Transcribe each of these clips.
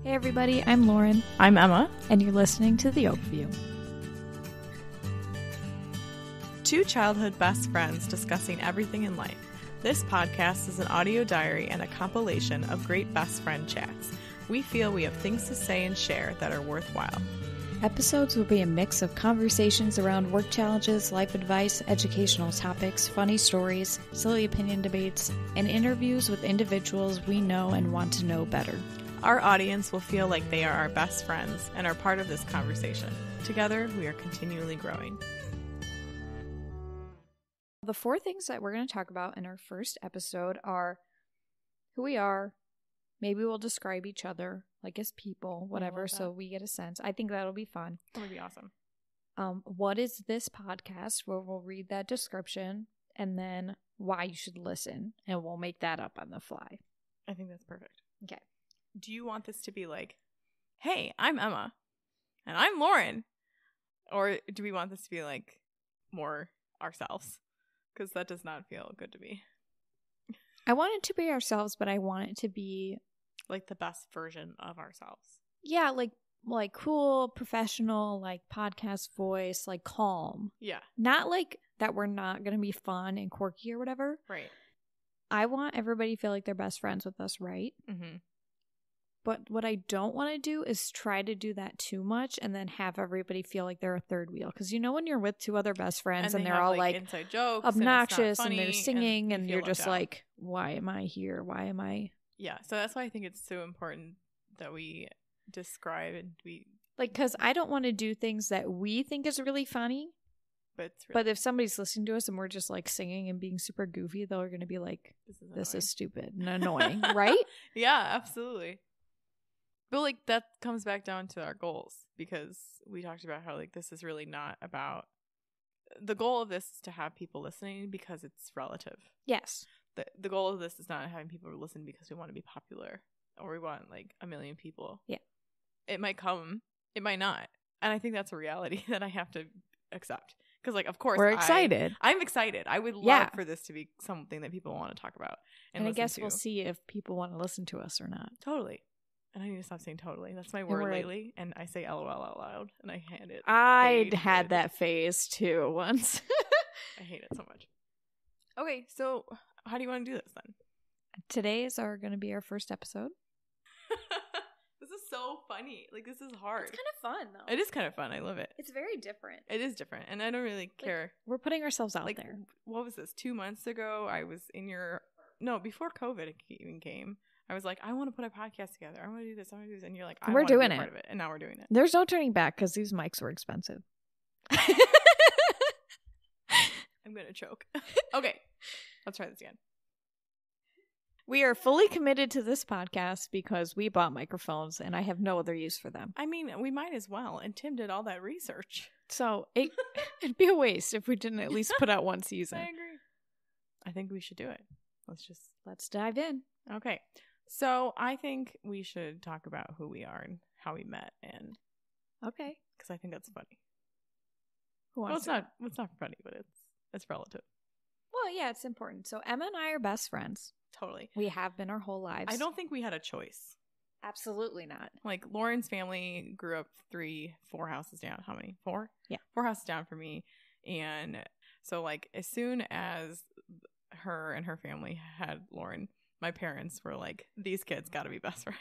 Hey everybody, I'm Lauren. I'm Emma. And you're listening to The Oakview. Two childhood best friends discussing everything in life. This podcast is an audio diary and a compilation of great best friend chats. We feel we have things to say and share that are worthwhile. Episodes will be a mix of conversations around work challenges, life advice, educational topics, funny stories, silly opinion debates, and interviews with individuals we know and want to know better. Our audience will feel like they are our best friends and are part of this conversation. Together, we are continually growing. The four things that we're going to talk about in our first episode are who we are. Maybe we'll describe each other, like as people, whatever, so we get a sense. I think that'll be fun. That would be awesome. What is this podcast? Where we'll read that description, and then why you should listen, and we'll make that up on the fly. I think that's perfect. Okay. Do you want this to be like, hey, I'm Emma, and I'm Lauren? Or do we want this to be like more ourselves? Because that does not feel good to me. I want it to be ourselves, but I want it to be like the best version of ourselves. Yeah, like cool, professional, like podcast voice, like calm. Yeah. Not like that we're not going to be fun and quirky or whatever. Right. I want everybody to feel like they're best friends with us, right? Mm-hmm. But what I don't want to do is try to do that too much and then have everybody feel like they're a third wheel. Because you know when you're with two other best friends and they're all like inside jokes obnoxious and they're singing and you're just out. Like, why am I here? Why am I? Yeah, so that's why I think it's so important that we describe and we... Like, because I don't want to do things that we think is really funny. But if somebody's listening to us and we're just like singing and being super goofy, they're going to be like, this is stupid and annoying, right? Yeah, absolutely. But like that comes back down to our goals, because we talked about how like this is really not about... The goal of this is to have people listening because it's relative. Yes. The goal of this is not having people listen because we want to be popular or we want like 1 million people. Yeah. It might come, it might not. And I think that's a reality that I have to accept. Because like, of course, we're excited. I'm excited. I would love for this to be something that people want to talk about. And I guess we'll see if people want to listen to us or not. Totally. And I need to stop saying totally. That's my word lately. And I say LOL out loud and I hate it. I had that phase too once. I hate it so much. Okay, so how do you want to do this then? Today is going to be our first episode. This is so funny. Like, this is hard. It's kind of fun, though. It is kind of fun. I love it. It's very different. It is different. And I don't really care. We're putting ourselves out there. What was this? 2 months ago, I was in your... No, before COVID even came. I was like, I want to put a podcast together. I want to do this. I want to do this. And you're like, I want to be a part of it. And now we're doing it. There's no turning back because these mics were expensive. I'm going to choke. Okay. Let's try this again. We are fully committed to this podcast because we bought microphones and I have no other use for them. I mean, we might as well. And Tim did all that research. So it'd be a waste if we didn't at least put out one season. I agree. I think we should do it. Let's dive in. Okay. So I think we should talk about who we are and how we met. And okay. Because I think that's funny. It's not funny, but it's relative. Well, yeah, it's important. So Emma and I are best friends. Totally. We have been our whole lives. I don't think we had a choice. Absolutely not. Like, Lauren's family grew up 4 houses down. How many? 4? Yeah. 4 houses down from me. And so, like, as soon as her and her family had Lauren, my parents were like, these kids got to be best friends.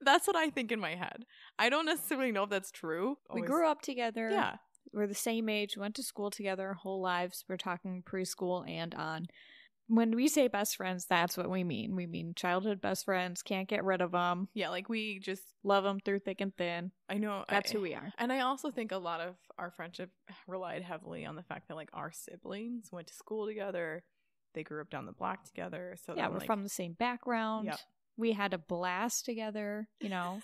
That's what I think in my head. I don't necessarily know if that's true. We grew up together. Yeah. We're the same age. We went to school together our whole lives. We're talking preschool and on. When we say best friends, that's what we mean. We mean childhood best friends. Can't get rid of them. Yeah, like we just love them through thick and thin. I know. That's who we are. And I also think a lot of our friendship relied heavily on the fact that like our siblings went to school together. They grew up down the block together. So yeah, we're from the same background. Yep. We had a blast together, you know.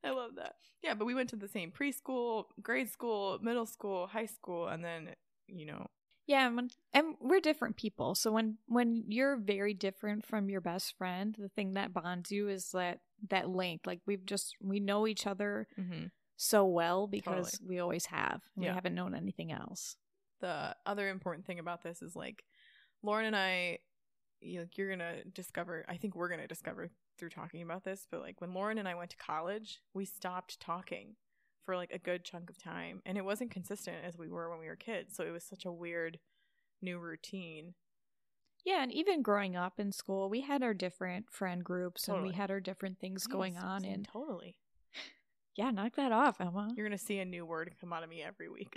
I love that. Yeah, but we went to the same preschool, grade school, middle school, high school, and then, you know. Yeah, and we're different people. So when you're very different from your best friend, the thing that bonds you is that link. Like we know each other so well because we always have. We haven't known anything else. The other important thing about this is like Lauren and I, you're gonna discover. I think we're gonna discover through talking about this, but like when Lauren and I went to college, we stopped talking for like a good chunk of time, and it wasn't consistent as we were when we were kids. So it was such a weird new routine. Yeah, and even growing up in school, we had our different friend groups and we had our different things going on. And totally. Yeah, knock that off, Emma. You're going to see a new word come out of me every week.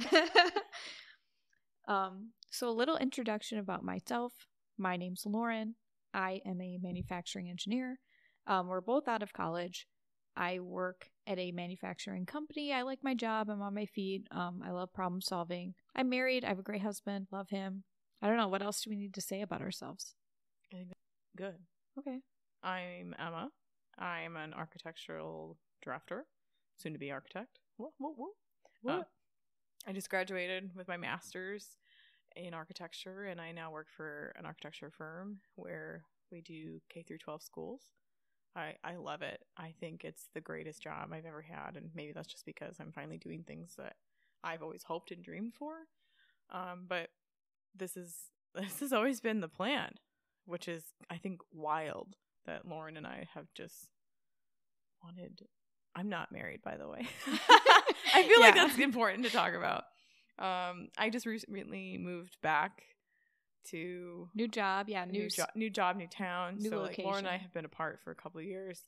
So a little introduction about myself. My name's Lauren. I am a manufacturing engineer. We're both out of college. I work at a manufacturing company. I like my job. I'm on my feet. I love problem solving. I'm married. I have a great husband. Love him. I don't know. What else do we need to say about ourselves? I think good. Okay. I'm Emma. I'm an architectural drafter, soon to be architect. What? I just graduated with my master's in architecture, and I now work for an architecture firm where we do K through 12 schools. I love it. I think it's the greatest job I've ever had, and maybe that's just because I'm finally doing things that I've always hoped and dreamed for. But this has always been the plan, which is, I think, wild that Lauren and I have just wanted. I'm not married, by the way. I feel like that's important to talk about. I just recently moved back to new job, new job, new town. New so location. Like Lauren and I have been apart for a couple of years,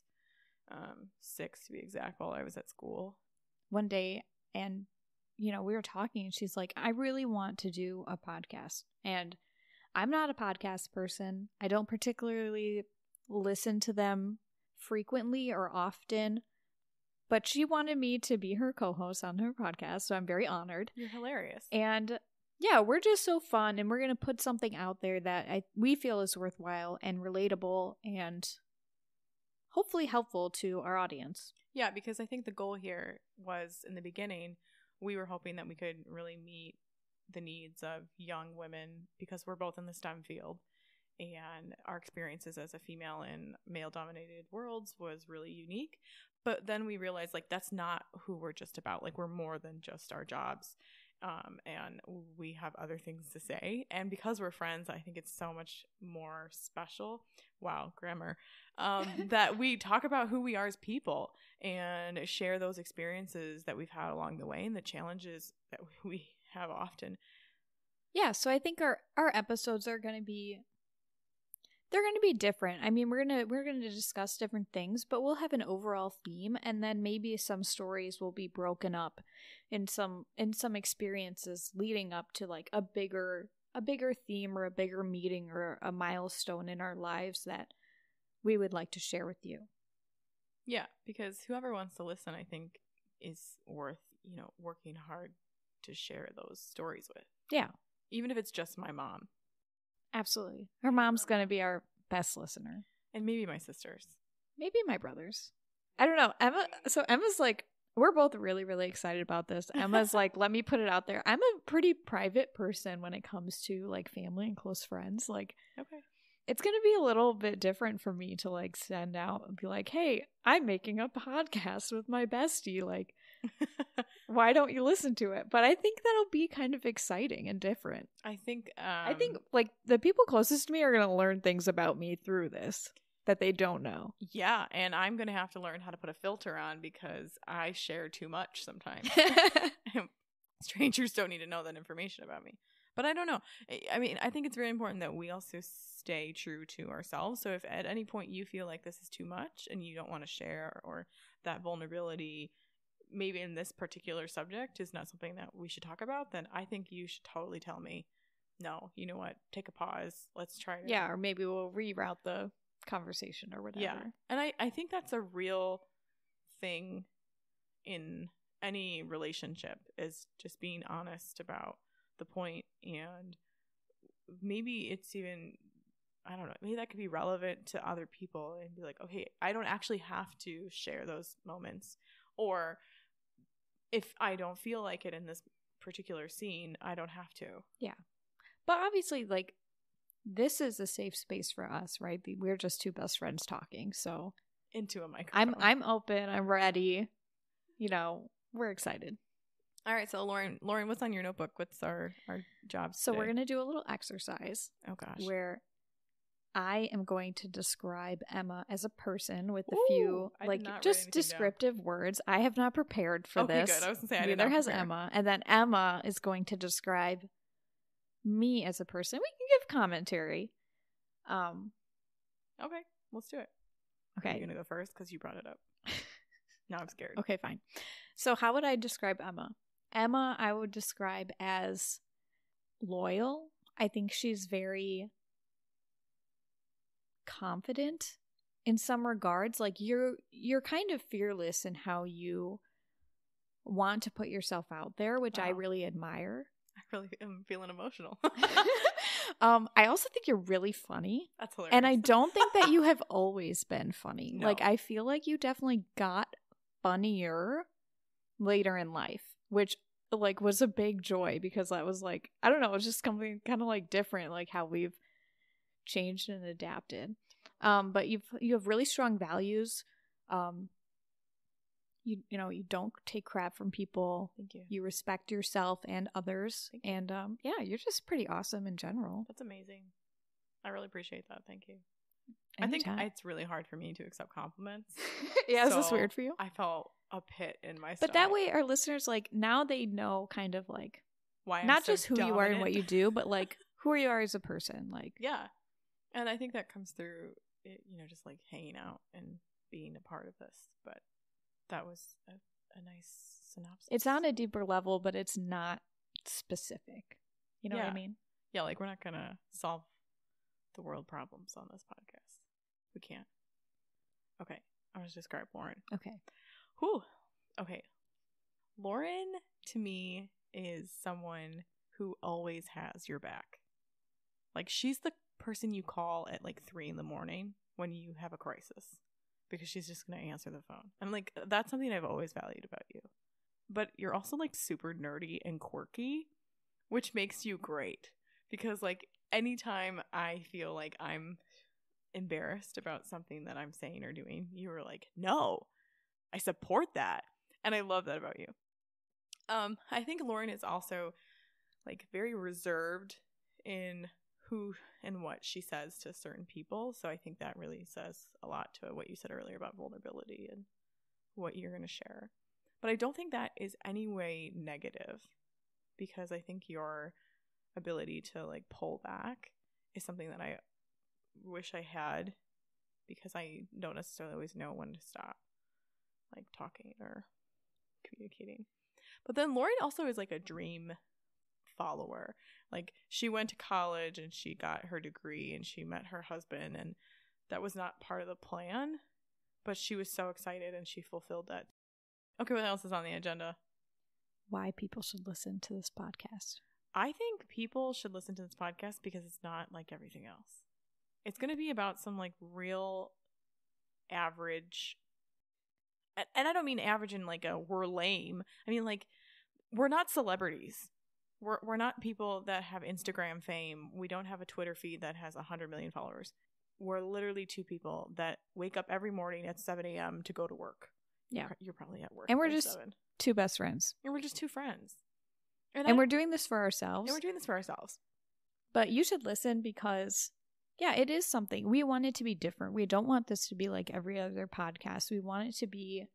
6 to be exact, while I was at school. One day, and we were talking, and she's like, "I really want to do a podcast," and I'm not a podcast person. I don't particularly listen to them frequently or often. But she wanted me to be her co-host on her podcast, so I'm very honored. You're hilarious. And yeah, we're just so fun, and we're going to put something out there that we feel is worthwhile and relatable and hopefully helpful to our audience. Yeah, because I think the goal here was, in the beginning, we were hoping that we could really meet the needs of young women because we're both in the STEM field. And our experiences as a female in male-dominated worlds was really unique. But then we realized, like, that's not who we're just about. Like, we're more than just our jobs. And we have other things to say. And because we're friends, I think it's so much more special. Wow, grammar. That we talk about who we are as people and share those experiences that we've had along the way and the challenges that we have often. Yeah, so I think our episodes are going to be... They're going to be different. I mean, we're going to discuss different things, but we'll have an overall theme, and then maybe some stories will be broken up in some experiences leading up to like a bigger theme or a bigger meeting or a milestone in our lives that we would like to share with you. Yeah, because whoever wants to listen, I think, is worth, working hard to share those stories with. Yeah. Even if it's just my mom. Absolutely. Her mom's going to be our best listener. And maybe my sisters. Maybe my brothers. I don't know. Emma's like, we're both really, really excited about this. Emma's like, let me put it out there. I'm a pretty private person when it comes to like family and close friends. Like, okay. It's going to be a little bit different for me to like send out and be like, hey, I'm making a podcast with my bestie. Like, why don't you listen to it? But I think that'll be kind of exciting and different. I think like the people closest to me are going to learn things about me through this that they don't know. Yeah, and I'm going to have to learn how to put a filter on because I share too much sometimes. Strangers don't need to know that information about me. But I don't know. I mean, I think it's very important that we also stay true to ourselves. So if at any point you feel like this is too much and you don't want to share, or that vulnerability maybe in this particular subject is not something that we should talk about, then I think you should totally tell me, no, you know what, take a pause. Let's try to... Yeah, or maybe we'll reroute the conversation or whatever. Yeah, and I think that's a real thing in any relationship, is just being honest about the point. And maybe it's even, I don't know, maybe that could be relevant to other people and be like, okay, I don't actually have to share those moments, or if I don't feel like it in this particular scene, I don't have to. Yeah. But obviously, like, this is a safe space for us, right? We're just two best friends talking, so into a microphone. I'm open, I'm ready. We're excited. All right, so Lauren, what's on your notebook? What's our jobs So today? we're going to do a little exercise. Oh gosh. Where I am going to describe Emma as a person with a Ooh, few, I like, did not write just anything down. descriptive words. I have not prepared for Okay, this. good. I was going to say I did Neither not has prepare. Emma. And then Emma is going to describe me as a person. We can give commentary. Okay, let's do it. Okay. Are you going to go first because you brought it up? Now I'm scared. Okay, fine. So how would I describe Emma? Emma, I would describe as loyal. I think she's very confident in some regards. Like you're kind of fearless in how you want to put yourself out there, which I really admire. I really am feeling emotional. I also think you're really funny. That's hilarious. And I don't think that you have always been funny. No. Like I feel like you definitely got funnier later in life, which like was a big joy because that was like, I don't know, it was just something kind of like different, like how we've changed and adapted. But you have really strong values. You know, you don't take crap from people. Thank you. You respect yourself and others. And yeah, you're just pretty awesome in general. That's amazing. I really appreciate that. Thank you. Anytime. I think it's really hard for me to accept compliments. Yeah, is this weird for you? I felt a pit in my stomach. But that way our listeners, like, now they know kind of like why I'm not so just who dominant. you are and what you do, but like who you are as a person. Like, yeah. And I think that comes through, you know, just like hanging out and being a part of this. But that was a nice synopsis. It's on a deeper level, but it's not specific. You know what I mean? Yeah, like we're not going to solve the world problems on this podcast. We can't. Okay, I was describe Lauren. Okay. Whew. Okay. Lauren, to me, is someone who always has your back. Like, she's the person you call at like 3 a.m. when you have a crisis. Because she's just going to answer the phone. And like, that's something I've always valued about you. But you're also like super nerdy and quirky, which makes you great. Because like, anytime I feel like I'm embarrassed about something that I'm saying or doing, you were like, no, I support that. And I love that about you. I think Lauren is also like very reserved in who and what she says to certain people. So I think that really says a lot to what you said earlier about vulnerability and what you're going to share. But I don't think that is any way negative, because I think your ability to like pull back is something that I wish I had, because I don't necessarily always know when to stop like talking or communicating. But then Lauren also is like a dream follower. Like, she went to college and she got her degree and she met her husband, and that was not part of the plan, but she was so excited and she fulfilled that. Okay, what else is on the agenda? Why people should listen to this podcast. I think people should listen to this podcast because it's not like everything else. It's going to be about some like real average, and I don't mean average in like a we're lame. I mean like, we're not celebrities. We're not people that have Instagram fame. We don't have a Twitter feed that has 100 million followers. We're literally 2 people that wake up every morning at 7 a.m. to go to work. Yeah. You're probably at work. And we're just 2 best friends. And we're just 2 friends. And we're doing this for ourselves. But you should listen because, yeah, it is something. We want it to be different. We don't want this to be like every other podcast. We want it to be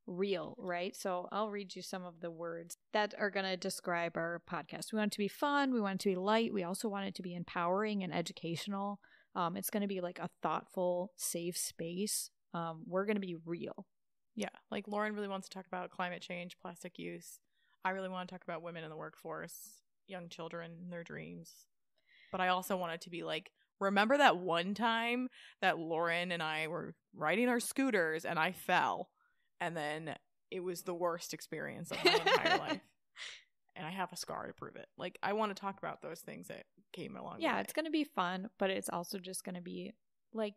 real, right? So I'll read you some of the words that are going to describe our podcast. We want it to be fun. We want it to be light. We also want it to be empowering and educational. It's going to be like a thoughtful, safe space. We're going to be real. Yeah. Like, Lauren really wants to talk about climate change, plastic use. I really want to talk about women in the workforce, young children, their dreams. But I also want it to be like, remember that one time that Lauren and I were riding our scooters and I fell? And then it was the worst experience of my entire life. And I have a scar to prove it. Like, I want to talk about those things that came along. Yeah, it's going to be fun, but it's also just going to be like,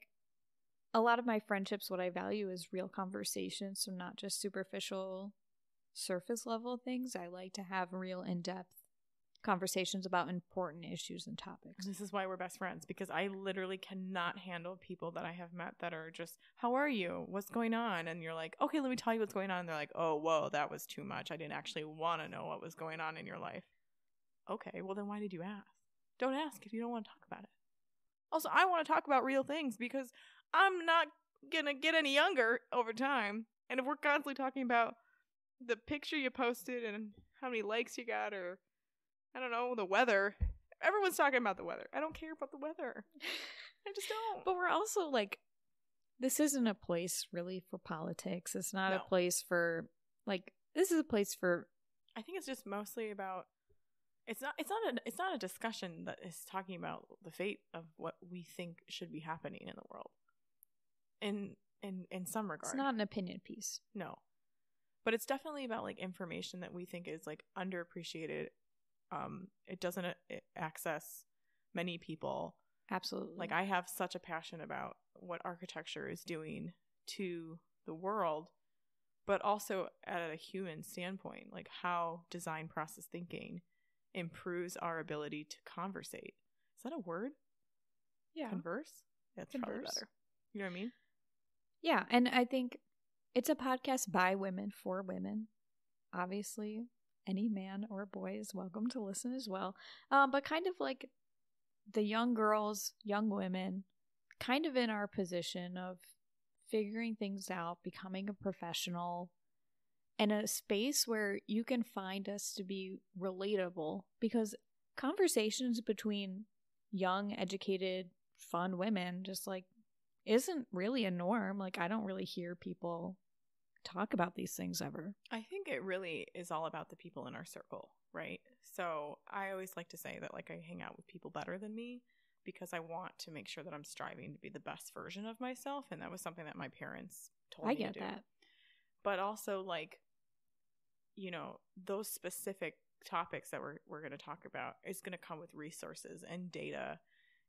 a lot of my friendships, what I value is real conversations. So not just superficial, surface level things. I like to have real in-depth conversations about important issues and topics. This is why we're best friends, because I literally cannot handle people that I have met that are just, how are you? What's going on? And you're like, okay, let me tell you what's going on. And they're like, oh, whoa, that was too much. I didn't actually want to know what was going on in your life. Okay, well then why did you ask? Don't ask if you don't want to talk about it. Also, I want to talk about real things because I'm not going to get any younger over time. And if we're constantly talking about the picture you posted and how many likes you got, or I don't know, the weather. Everyone's talking about the weather. I don't care about the weather. I just don't. But we're also like, this isn't a place really for politics. It's not a place for like, this is a place for. I think it's just mostly about. It's not a discussion that is talking about the fate of what we think should be happening in the world. In some regard. It's not an opinion piece. No. But it's definitely about like information that we think is like underappreciated. It doesn't access many people. Absolutely. Like I have such a passion about what architecture is doing to the world, but also at a human standpoint, like how design process thinking improves our ability to conversate. Is that a word? Yeah. Converse? That's probably better. You know what I mean? Yeah. And I think it's a podcast by women for women. Obviously, any man or boy is welcome to listen as well. But kind of like the young girls, young women, kind of in our position of figuring things out, becoming a professional, and a space where you can find us to be relatable, because conversations between young, educated, fun women just like isn't really a norm. Like I don't really hear people talk about these things ever. I think it really is all about the people in our circle, right? So I always like to say that like I hang out with people better than me because I want to make sure that I'm striving to be the best version of myself, and that was something that my parents told me to do. I get that. But also like, you know, those specific topics that we're going to talk about is going to come with resources and data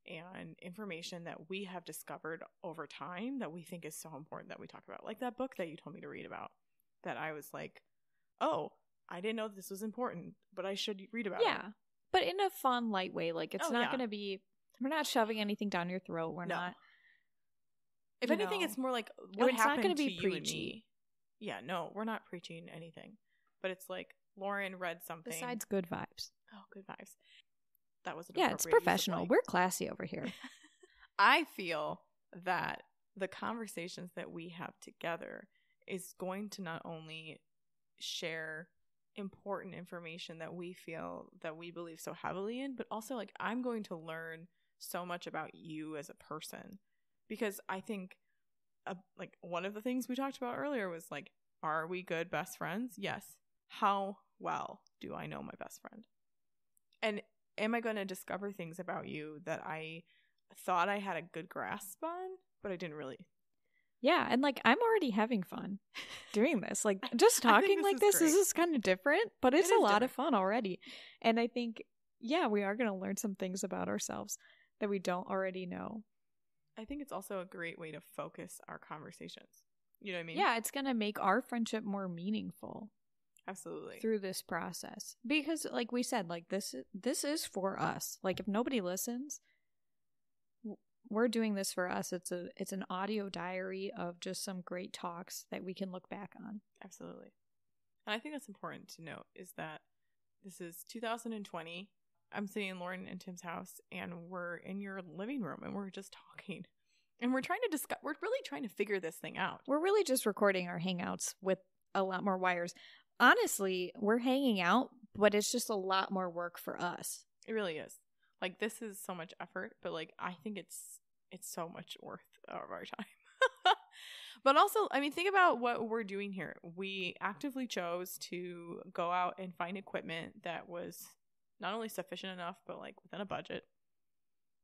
and information that we have discovered over time that we think is so important that we talk about. Like that book that you told me to read about, that I was like, oh, I didn't know this was important, but I should read about it. Yeah, but in a fun, light way. Like it's not going to be, we're not shoving anything down your throat. We're not. If anything, it's more like what happened to you and me. Yeah, no, we're not preaching anything. But it's like Lauren read something. Besides good vibes. Oh, good vibes. That was an it's professional. We're classy over here. I feel that the conversations that we have together is going to not only share important information that we feel that we believe so heavily in, but also like I'm going to learn so much about you as a person, because I think like one of the things we talked about earlier was like, are we good best friends? Yes. How well do I know my best friend? And am I going to discover things about you that I thought I had a good grasp on, but I didn't really? Yeah, and like I'm already having fun doing this. Like just talking like this is kind of different, but it's a lot of fun already. And I think, yeah, we are going to learn some things about ourselves that we don't already know. I think it's also a great way to focus our conversations. You know what I mean? Yeah, it's going to make our friendship more meaningful. Absolutely. Through this process. Because like we said, like this is for us. Like if nobody listens, we're doing this for us. It's an audio diary of just some great talks that we can look back on. Absolutely. And I think that's important to note is that this is 2020. I'm sitting in Lauren and Tim's house and we're in your living room and we're just talking. And we're really trying to figure this thing out. We're really just recording our hangouts with a lot more wires. Honestly, we're hanging out, but it's just a lot more work for us. It really is. Like this is so much effort, but like I think it's so much worth of our time. But also, I mean, think about what we're doing here. We actively chose to go out and find equipment that was not only sufficient enough, but like within a budget.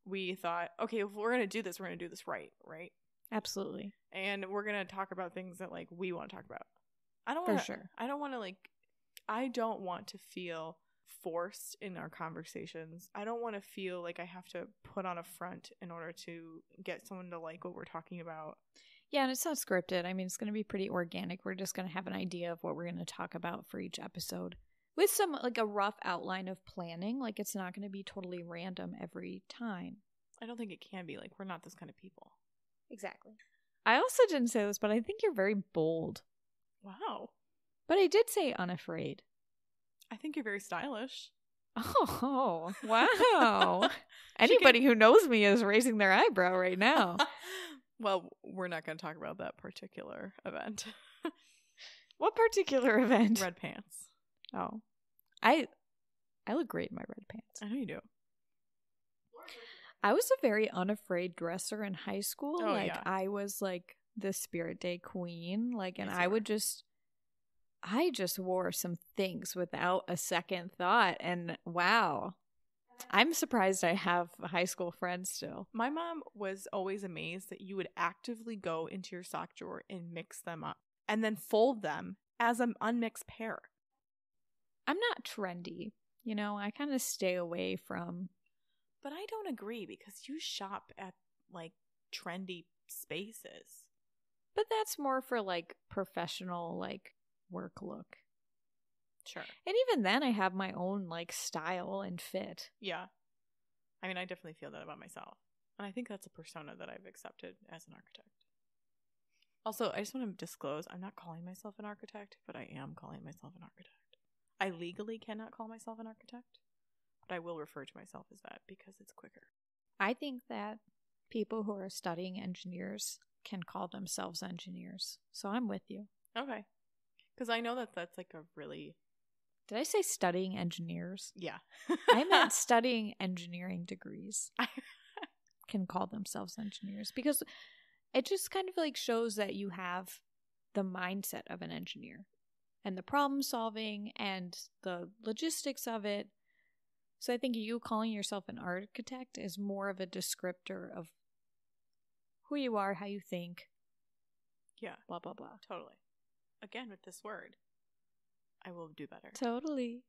We thought, okay, if we're going to do this, we're going to do this right? Absolutely. And we're going to talk about things that like we want to talk about. I don't want to feel forced in our conversations. I don't want to feel like I have to put on a front in order to get someone to like what we're talking about. Yeah, and it's not scripted. I mean, it's going to be pretty organic. We're just going to have an idea of what we're going to talk about for each episode with some like a rough outline of planning. Like it's not going to be totally random every time. I don't think it can be. Like we're not those kind of people. Exactly. I also didn't say this, but I think you're very bold. Wow. But I did say unafraid. I think you're very stylish. Oh, wow. Anybody who knows me is raising their eyebrow right now. Well, we're not going to talk about that particular event. What particular event? Red pants. Oh. I look great in my red pants. I know you do. I was a very unafraid dresser in high school. Oh, like, yeah. I was like the Spirit Day queen. Like, and Yes, I just wore some things without a second thought. And wow. I'm surprised I have high school friends still. My mom was always amazed that you would actively go into your sock drawer and mix them up and then fold them as an unmixed pair. I'm not trendy. You know, I kind of stay away from. But I don't agree because you shop at like trendy spaces. But that's more for like professional, like work look. Sure. And even then, I have my own like style and fit. Yeah. I mean, I definitely feel that about myself. And I think that's a persona that I've accepted as an architect. Also, I just want to disclose, I'm not calling myself an architect, but I am calling myself an architect. I legally cannot call myself an architect, but I will refer to myself as that because it's quicker. I think that people who are studying engineers can call themselves engineers. So I'm with you. Okay. Because I know that that's like a really... Did I say studying engineers? Yeah. I meant studying engineering degrees can call themselves engineers because it just kind of like shows that you have the mindset of an engineer and the problem solving and the logistics of it. So I think you calling yourself an architect is more of a descriptor of who you are, how you think. Yeah. Blah, blah, blah. Totally. Again, with this word, I will do better. Totally.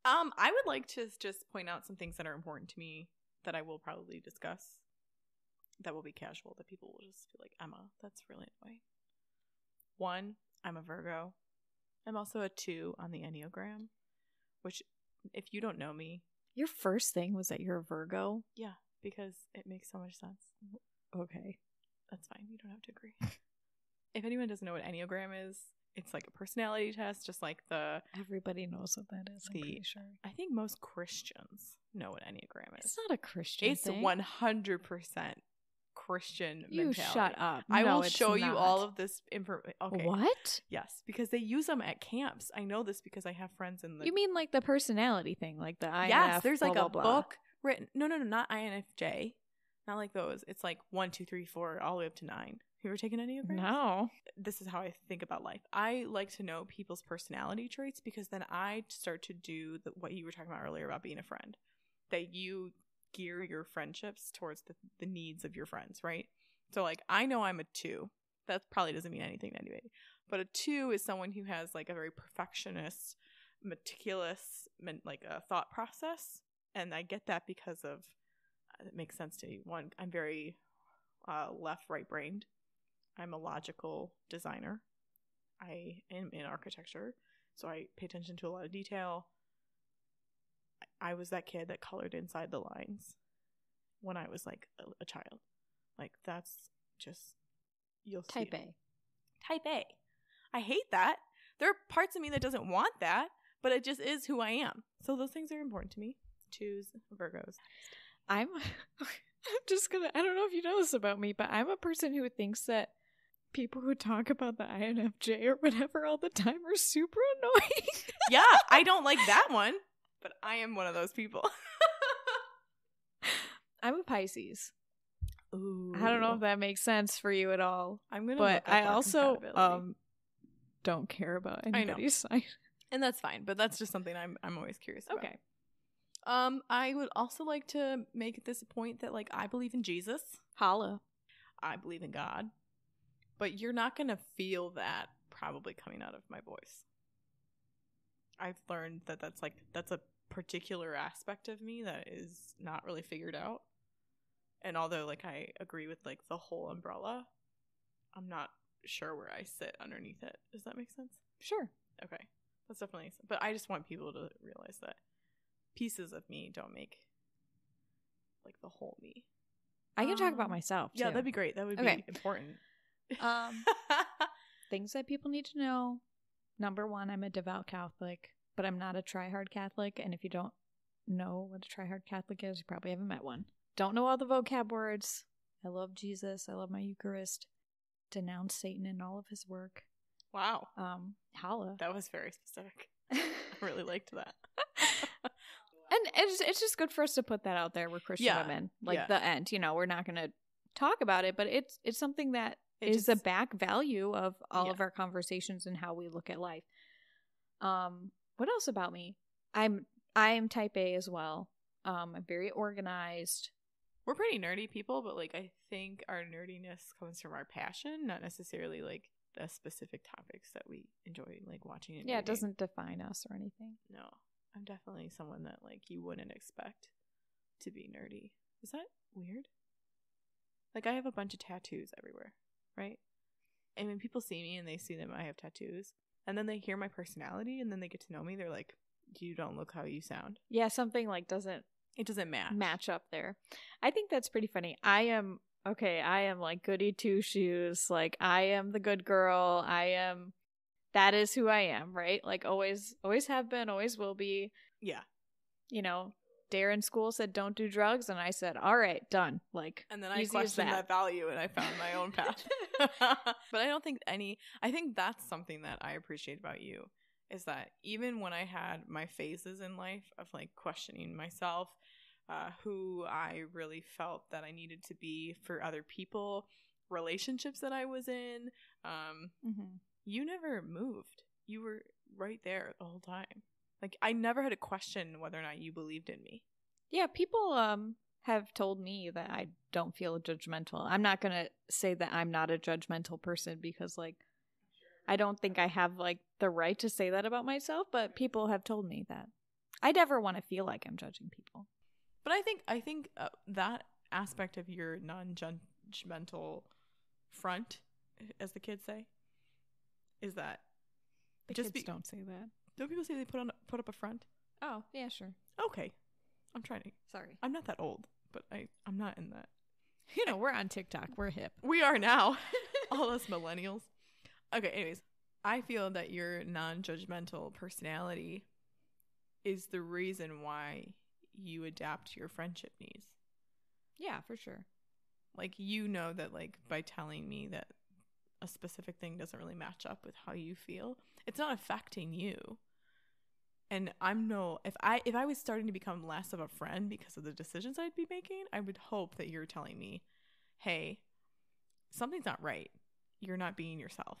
I would like to just point out some things that are important to me that I will probably discuss that will be casual, that people will just be like, Emma, that's really annoying. 1, I'm a Virgo. I'm also a 2 on the Enneagram, which if you don't know me. Your first thing was that you're a Virgo? Yeah, because it makes so much sense. Okay. That's fine. You don't have to agree. If anyone doesn't know what Enneagram is, it's like a personality test, just like the... Everybody knows what that is, I'm pretty sure. I think most Christians know what Enneagram is. It's not a Christian thing. It's 100% Christian mentality. You shut up. I No, will it's show you not. all of this information. Okay. What? Yes, because they use them at camps. I know this because I have friends in the... You mean like the personality thing, like the INF, Yes, there's like blah, a blah, blah. book written... No, not INFJ. Not like those. It's like 1, 2, 3, 4, all the way up to 9. Have you ever taken Enneagram? No. This is how I think about life. I like to know people's personality traits because then I start to do what you were talking about earlier about being a friend. That you gear your friendships towards the needs of your friends, right? So like I know I'm a 2. That probably doesn't mean anything to anybody. But a 2 is someone who has like a very perfectionist, meticulous like a thought process. And I get that because of, it makes sense to me. 1, I'm very left, right brained. I'm a logical designer. I am in architecture, so I pay attention to a lot of detail. I was that kid that colored inside the lines when I was like a child. Like that's just, you'll see. Type A. Type A. I hate that. There are parts of me that doesn't want that, but it just is who I am. So those things are important to me. 2s, Virgos. I'm just gonna, I don't know if you know this about me, but I'm a person who thinks that people who talk about the INFJ or whatever all the time are super annoying. Yeah, I don't like that one, but I am one of those people. I'm a Pisces. Ooh. I don't know if that makes sense for you at all. I'm gonna but look up I our also compatibility. don't care about anybody's side. And that's fine, but that's just something I'm always curious about. Okay. I would also like to make this point that like I believe in Jesus. Holla. I believe in God. But you're not going to feel that probably coming out of my voice. I've learned that that's a particular aspect of me that is not really figured out. And although like I agree with like the whole umbrella, I'm not sure where I sit underneath it. Does that make sense? Sure. Okay. That's definitely, but I just want people to realize that pieces of me don't make like the whole me. I can talk about myself too. Yeah, that'd be great. That would be important. Things that people need to know. Number 1, I'm a devout Catholic, but I'm not a try-hard Catholic. And if you don't know what a try-hard Catholic is, you probably haven't met one. Don't know all the vocab words. I love Jesus. I love my Eucharist. Denounce Satan in all of his work. Wow. Holla. That was very specific. I really liked that. And it's just good for us to put that out there. We're Christian women. Like the end. We're not going to talk about it, but it's something that is a back value of all of our conversations and how we look at life. What else about me? I am type A as well. I'm very organized. We're pretty nerdy people, but like I think our nerdiness comes from our passion, not necessarily like the specific topics that we enjoy like watching. And it doesn't define us or anything. No, I'm definitely someone that like you wouldn't expect to be nerdy. Is that weird? Like I have a bunch of tattoos everywhere, right? And when people see me and they see that I have tattoos, and then they hear my personality and then they get to know me, they're like, you don't look how you sound. Yeah, something like doesn't match up there. I think that's pretty funny. I am like goody two shoes. Like I am the good girl. That is who I am, right? Like always have been, always will be. Yeah. Dare in school said don't do drugs, and I said, all right, done. Like, and then I questioned that value and I found my own path. But I think that's something that I appreciate about you, is that even when I had my phases in life of like questioning myself, who I really felt that I needed to be for other people, relationships that I was in, you never moved. You were right there the whole time. Like, I never had to question whether or not you believed in me. Yeah, people have told me that I don't feel judgmental. I'm not going to say that I'm not a judgmental person because, like, I don't think I have, like, the right to say that about myself, but people have told me that. I never want to feel like I'm judging people. But I think that aspect of your non-judgmental front, as the kids say, is that... The kids don't say that. Don't people say they put up a front? Oh, yeah, sure. Okay. I'm trying to... Sorry. I'm not that old, but I'm not in that. We're on TikTok. We're hip. We are now. All us millennials. Okay, anyways. I feel that your non-judgmental personality is the reason why you adapt to your friendship needs. Yeah, for sure. Like, that, like, by telling me that a specific thing doesn't really match up with how you feel, it's not affecting you. And if I was starting to become less of a friend because of the decisions I'd be making, I would hope that you're telling me, hey, something's not right. You're not being yourself.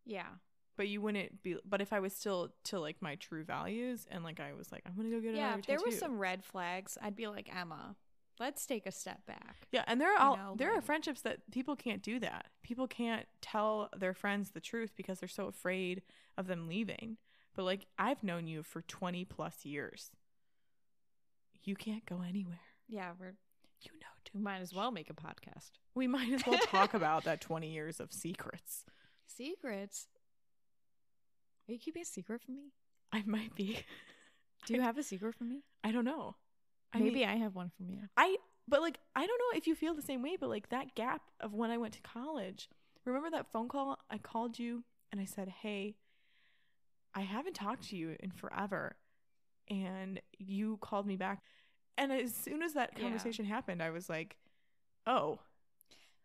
Yeah. But you wouldn't be, but if I was still to like my true values and like I was like, I'm going to go get another tattoo. Yeah, if there were some red flags, I'd be like, Emma, let's take a step back. Yeah, and there are friendships that people can't do that. People can't tell their friends the truth because they're so afraid of them leaving. But like, I've known you for 20 plus years. You can't go anywhere. Yeah, we might as well make a podcast. We might as well talk about that 20 years of secrets. Secrets? Are you keeping a secret from me? I might be. Do you have a secret from me? I don't know. Maybe I have one from you. But like, I don't know if you feel the same way, but like that gap of when I went to college, remember that phone call? I called you and I said, hey, I haven't talked to you in forever. And you called me back. And as soon as that conversation happened, I was like, oh.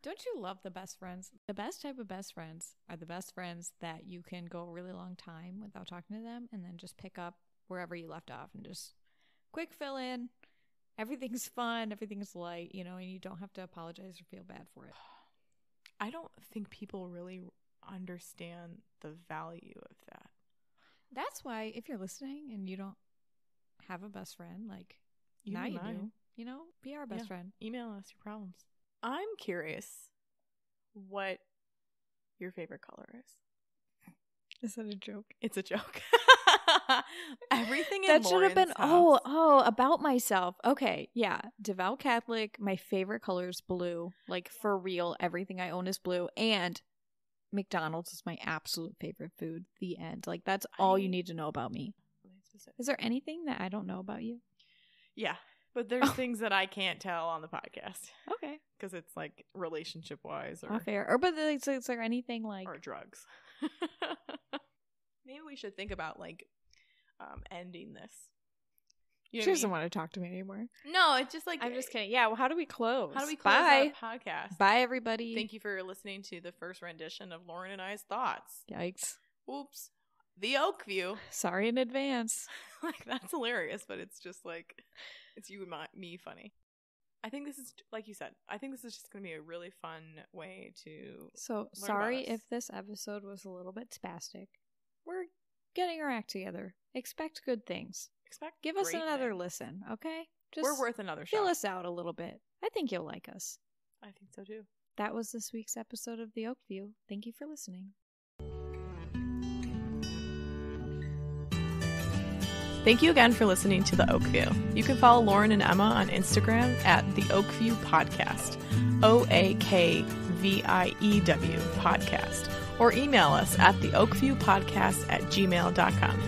Don't you love the best friends? The best type of best friends are the best friends that you can go a really long time without talking to them and then just pick up wherever you left off and just quick fill in. Everything's fun. Everything's light, and you don't have to apologize or feel bad for it. I don't think people really understand the value of that. That's why if you're listening and you don't have a best friend, like now you do, be our best friend. Email us your problems. I'm curious what your favorite color is. Is that a joke? It's a joke. Everything in that should have been house. About myself. Okay, yeah. Devout Catholic. My favorite color is blue. Like for real, everything I own is blue. And McDonald's is my absolute favorite food. The end. Like that's all you need to know about me. Is there anything that I don't know about you? Yeah, but there's things that I can't tell on the podcast. Okay. Because it's like relationship wise or fair. Or but is there anything like or drugs? Maybe we should think about like ending this. She doesn't want to talk to me anymore. No, it's just like... I'm just kidding. Yeah, well, how do we close? How do we close that podcast? Bye, everybody. Thank you for listening to the first rendition of Lauren and I's thoughts. Yikes. Oops. The Oakview. Sorry in advance. Like, that's hilarious, but it's just like, it's you and me funny. I think this is, like you said, I think this is just going to be a really fun way to... So, sorry if this episode was a little bit spastic. We're getting our act together. Expect good things. Give us another listen, okay? We're worth another shot. Fill us out a little bit. I think you'll like us. I think so too. That was this week's episode of The Oakview. Thank you for listening. Thank you again for listening to The Oakview. You can follow Lauren and Emma on Instagram at The Oakview Podcast, OAKVIEW Podcast, or email us at theoakviewpodcast@gmail.com.